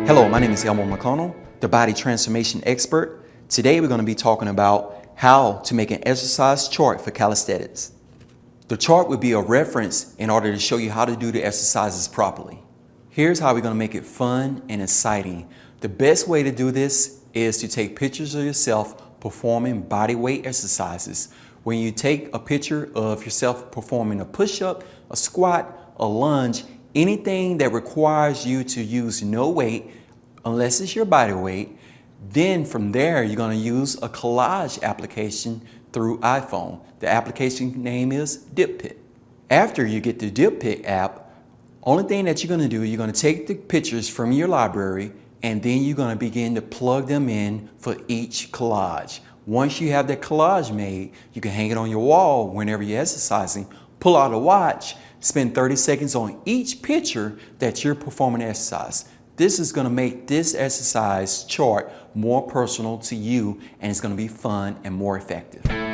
Hello, my name is Elmo McConnell, the body transformation expert. Today we're going to be talking about how to make an exercise chart for calisthenics. The chart would be a reference in order to show you how to do the exercises properly. Here's how we're going to make it fun and exciting. The best way to do this is to take pictures of yourself performing body weight exercises. When you take a picture of yourself performing a push-up, a squat, a lunge, anything that requires you to use no weight unless it's your body weight, then from there you're going to use a collage application through iPhone. The application name is DipPic. After you get the DipPic app, only thing that you're going to do, you're going to take the pictures from your library and then you're going to begin to plug them in for each collage. Once you have that collage made, you can hang it on your wall whenever you're exercising, pull out a watch, spend 30 seconds on each picture that you're performing exercise. This is going to make this exercise chart more personal to you, and it's going to be fun and more effective.